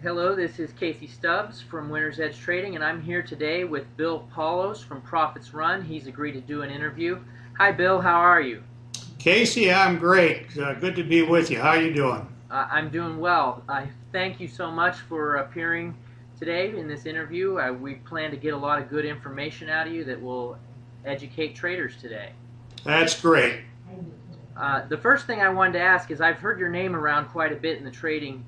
Hello, this is Casey Stubbs from Winner's Edge Trading, and I'm here today with Bill Poulos from Profits Run. He's agreed to do an interview. Hi, Bill. How are you? Casey, I'm great. Good to be with you. How are you doing? I'm doing well. I thank you so much for appearing today in this interview. We plan to get a lot of good information out of you that will educate traders today. That's great. The first thing I wanted to ask is I've heard your name around quite a bit in the trading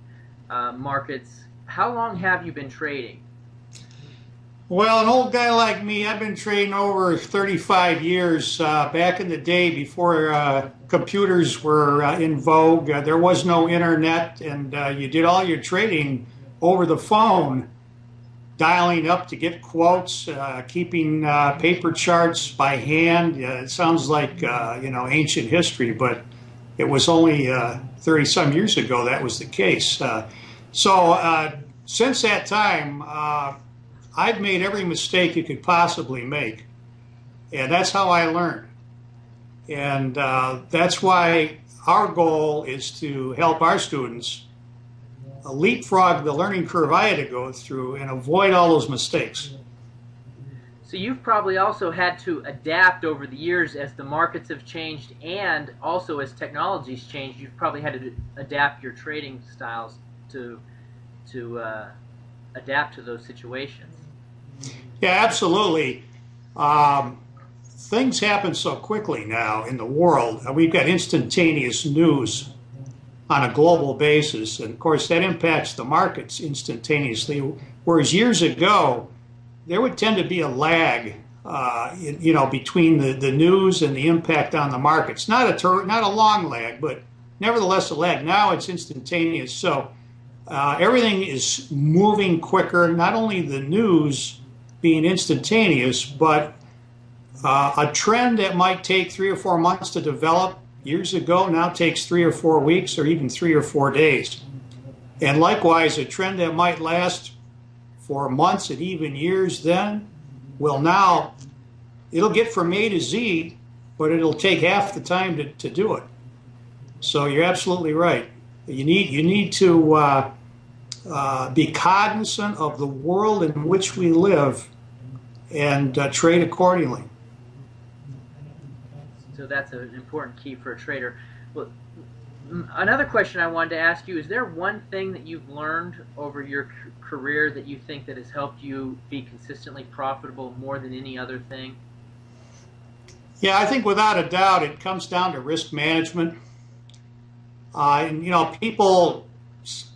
markets. How long have you been trading? Well, an old guy like me, I've been trading over 35 years. Back in the day before computers were in vogue, there was no internet, and you did all your trading over the phone, dialing up to get quotes, keeping paper charts by hand. It sounds like ancient history, but it was only 30-some years ago that was the case. So since that time, I've made every mistake you could possibly make, and that's how I learned. And that's why our goal is to help our students leapfrog the learning curve I had to go through and avoid all those mistakes. So you've probably also had to adapt over the years as the markets have changed, and also as technology's changed. You've probably had to adapt your trading styles to adapt to those situations. Yeah, absolutely. Things happen so quickly now in the world. We've got instantaneous news on a global basis, and of course that impacts the markets instantaneously. Whereas years ago, there would tend to be a lag, between the news and the impact on the markets. Not a long lag, but nevertheless a lag. Now it's instantaneous. So everything is moving quicker. Not only the news being instantaneous, but a trend that might take 3 or 4 months to develop years ago now takes 3 or 4 weeks or even 3 or 4 days. And likewise, a trend that might last for months and even years then will now, it'll get from A to Z, but it'll take half the time to do it. So you're absolutely right. You need to be cognizant of the world in which we live and trade accordingly. So that's an important key for a trader. Well, another question I wanted to ask you, is there one thing that you've learned over your career that you think that has helped you be consistently profitable more than any other thing? Yeah, I think without a doubt it comes down to risk management. People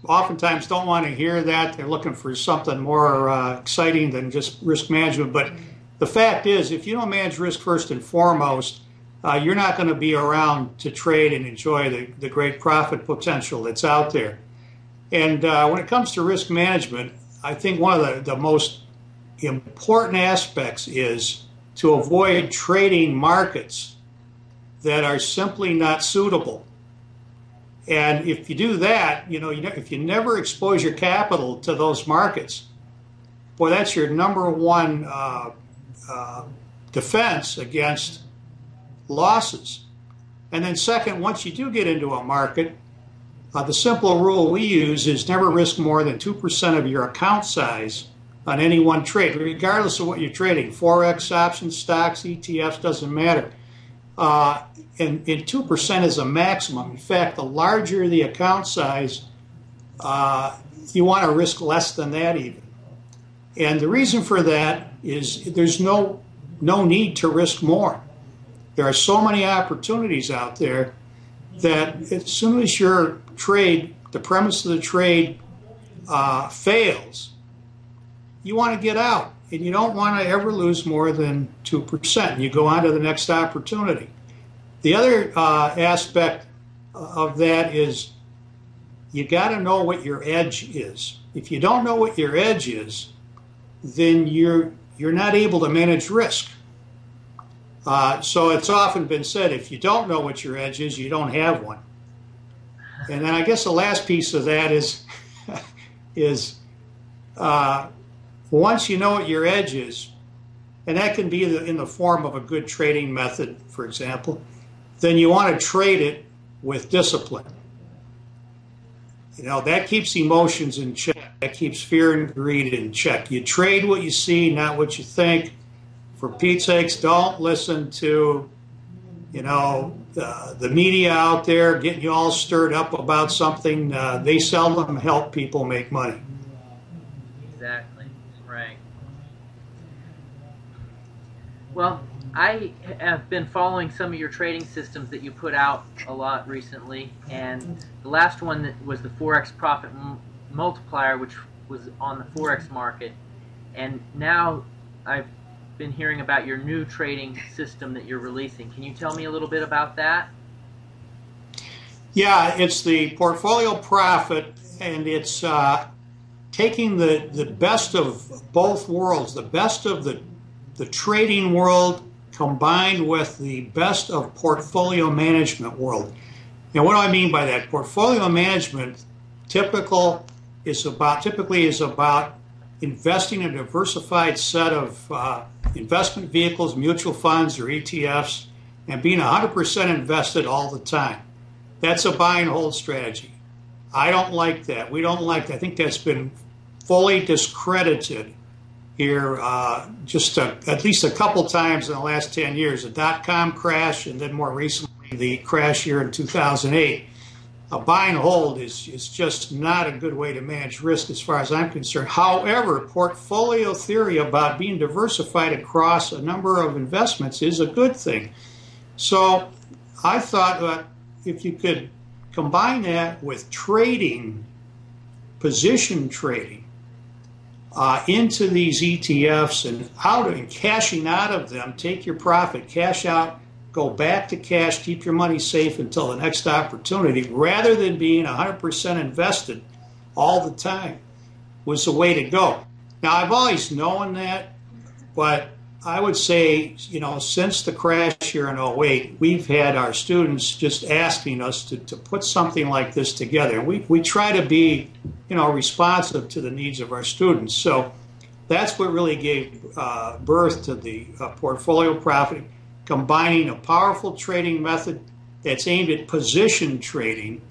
oftentimes don't want to hear that. They're looking for something more exciting than just risk management. But the fact is, if you don't manage risk first and foremost, you're not going to be around to trade and enjoy the great profit potential that's out there. And when it comes to risk management, I think one of the most important aspects is to avoid trading markets that are simply not suitable. And if you do that, if you never expose your capital to those markets, boy, that's your number one defense against losses. And then second, once you do get into a market, the simple rule we use is never risk more than 2% of your account size on any one trade, regardless of what you're trading. Forex, options, stocks, ETFs, doesn't matter. And 2% is a maximum. In fact, the larger the account size, you want to risk less than that even. And the reason for that is there's no need to risk more. There are so many opportunities out there that as soon as your trade, the premise of the trade fails, you want to get out. And you don't want to ever lose more than 2%. You go on to the next opportunity. The other aspect of that is you got to know what your edge is. If you don't know what your edge is, then you're not able to manage risk. So it's often been said, if you don't know what your edge is, you don't have one. And then I guess the last piece of that is once you know what your edge is, and that can be in the form of a good trading method, for example, then you want to trade it with discipline. That keeps emotions in check. that keeps fear and greed in check. You trade what you see, not what you think. For Pete's sakes, don't listen to, the media out there getting you all stirred up about something. They seldom help people make money. Exactly. Right. Well, I have been following some of your trading systems that you put out a lot recently, and the last one that was the Forex Profit Multiplier, which was on the Forex market, and now I've been hearing about your new trading system that you're releasing. Can you tell me a little bit about that? Yeah, it's the Portfolio Profit, and it's taking the best of both worlds, the best of the trading world combined with the best of portfolio management world. Now, what do I mean by that? Portfolio management typically is about investing in a diversified set of investment vehicles, mutual funds, or ETFs, and being 100% invested all the time. That's a buy and hold strategy. I don't like that. We don't like that. I think that's been fully discredited here at least a couple times in the last 10 years. The dot-com crash, and then more recently the crash here in 2008. A buy and hold is just not a good way to manage risk as far as I'm concerned. However, portfolio theory about being diversified across a number of investments is a good thing. So I thought that if you could combine that with trading, position trading, into these ETFs and cashing out of them, take your profit, cash out, go back to cash, keep your money safe until the next opportunity, rather than being 100% invested all the time, was the way to go. Now, I've always known that, but I would say, since the crash here in 2008, we've had our students just asking us to put something like this together. And we try to be, responsive to the needs of our students. So that's what really gave birth to the Portfolio Profit, combining a powerful trading method that's aimed at position trading,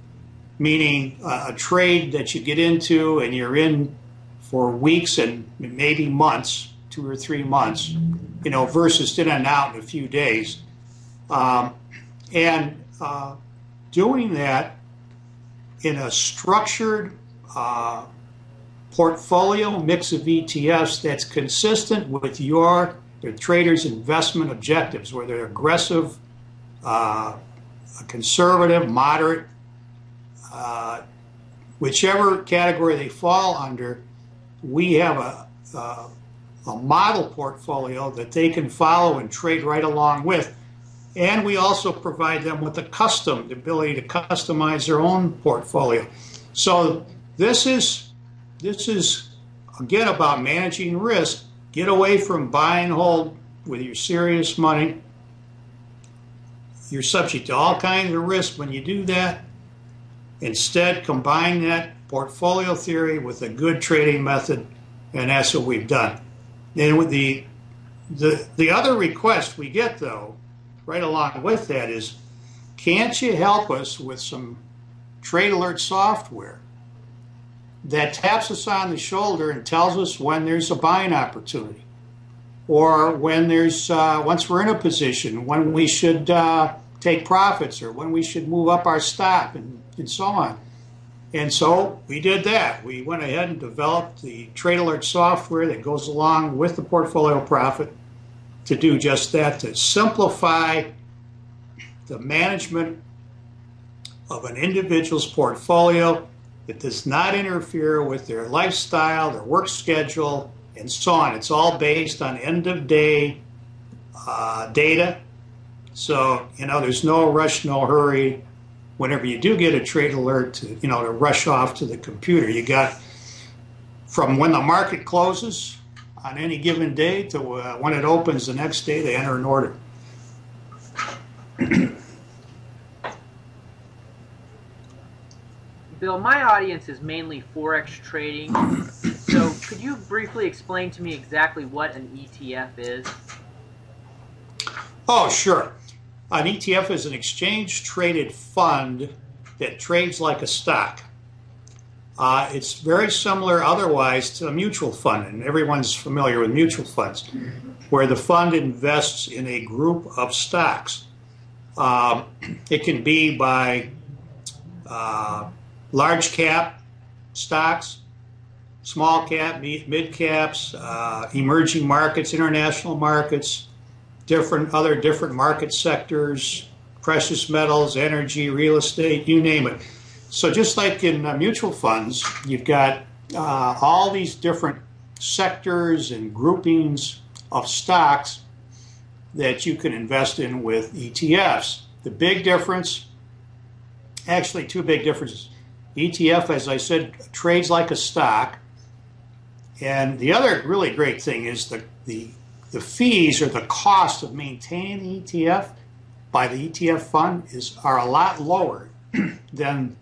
meaning a trade that you get into and you're in for weeks and maybe months, 2 or 3 months, versus in and out in a few days. Doing that in a structured portfolio mix of ETFs that's consistent with your trader's investment objectives, whether they're aggressive, conservative, moderate, whichever category they fall under. We have a model portfolio that they can follow and trade right along with. And we also provide them with the ability to customize their own portfolio. So this is again about managing risk. Get away from buy and hold with your serious money. You're subject to all kinds of risk when you do that. Instead, combine that portfolio theory with a good trading method, and that's what we've done. And with the other request we get, though, right along with that is, can't you help us with some trade alert software that taps us on the shoulder and tells us when there's a buying opportunity, or when there's once we're in a position, when we should take profits, or when we should move up our stop, and so on. And so we did that. We went ahead and developed the trade alert software that goes along with the Portfolio Profit to do just that, to simplify the management of an individual's portfolio. It does not interfere with their lifestyle, their work schedule, and so on. It's all based on end-of-day data. So, there's no rush, no hurry. Whenever you do get a trade alert, to rush off to the computer. You got from when the market closes on any given day to when it opens the next day, they enter an order. Bill, my audience is mainly Forex trading, so could you briefly explain to me exactly what an ETF is? Oh, sure. An ETF is an exchange-traded fund that trades like a stock. It's very similar otherwise to a mutual fund, and everyone's familiar with mutual funds, where the fund invests in a group of stocks. It can be by large cap stocks, small cap, mid caps, emerging markets, international markets, different market sectors, precious metals, energy, real estate, you name it. So just like in mutual funds, you've got all these different sectors and groupings of stocks that you can invest in with ETFs. The big difference, actually two big differences. ETF, as I said, trades like a stock. And the other really great thing is the fees or the cost of maintaining the ETF by the ETF fund are a lot lower than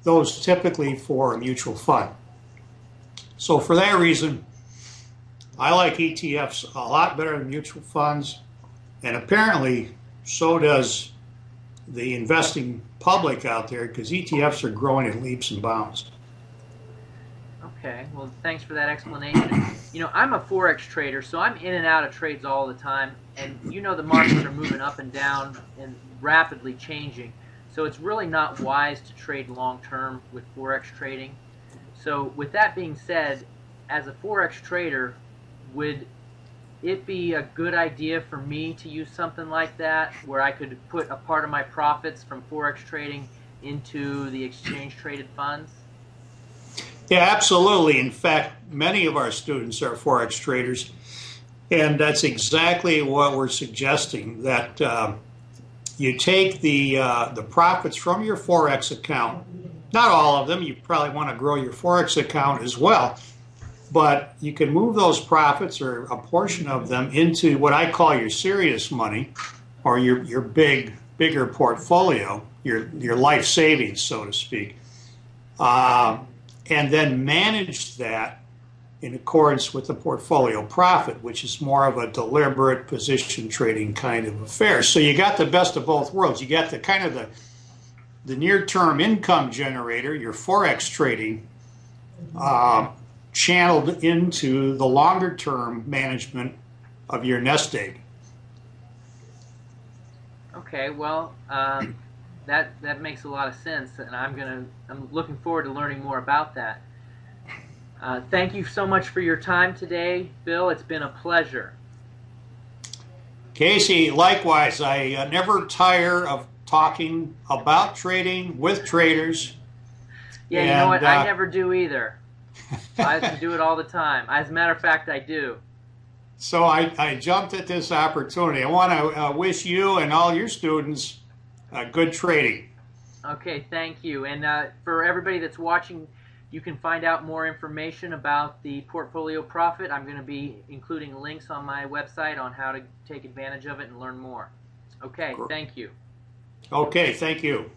those typically for a mutual fund. So for that reason, I like ETFs a lot better than mutual funds, and apparently so does the investing public out there, because ETFs are growing in leaps and bounds. Okay, well, thanks for that explanation. You know, I'm a Forex trader, so I'm in and out of trades all the time, and you know the markets are moving up and down and rapidly changing, so it's really not wise to trade long-term with Forex trading. So with that being said, as a Forex trader, would it be a good idea for me to use something like that, where I could put a part of my profits from Forex trading into the exchange-traded funds? Yeah, absolutely. In fact, many of our students are Forex traders, and that's exactly what we're suggesting, that you take the profits from your Forex account. Not all of them. You probably want to grow your Forex account as well, but you can move those profits or a portion of them into what I call your serious money, or your bigger portfolio, your life savings, so to speak, and then manage that in accordance with the portfolio profit, which is more of a deliberate position trading kind of affair. So you got the best of both worlds. You got the kind of the near-term income generator, your Forex trading, channeled into the longer-term management of your nest egg. Okay, well, that makes a lot of sense, and I'm looking forward to learning more about that. Thank you so much for your time today, Bill. It's been a pleasure. Casey, likewise. I never tire of talking about trading with traders. Yeah, you know what? I never do either. I have to do it all the time. As a matter of fact, I do. So I jumped at this opportunity. I want to wish you and all your students good trading. Okay, thank you. And for everybody that's watching, you can find out more information about the portfolio profit. I'm going to be including links on my website on how to take advantage of it and learn more. Okay, thank you. Okay, thank you.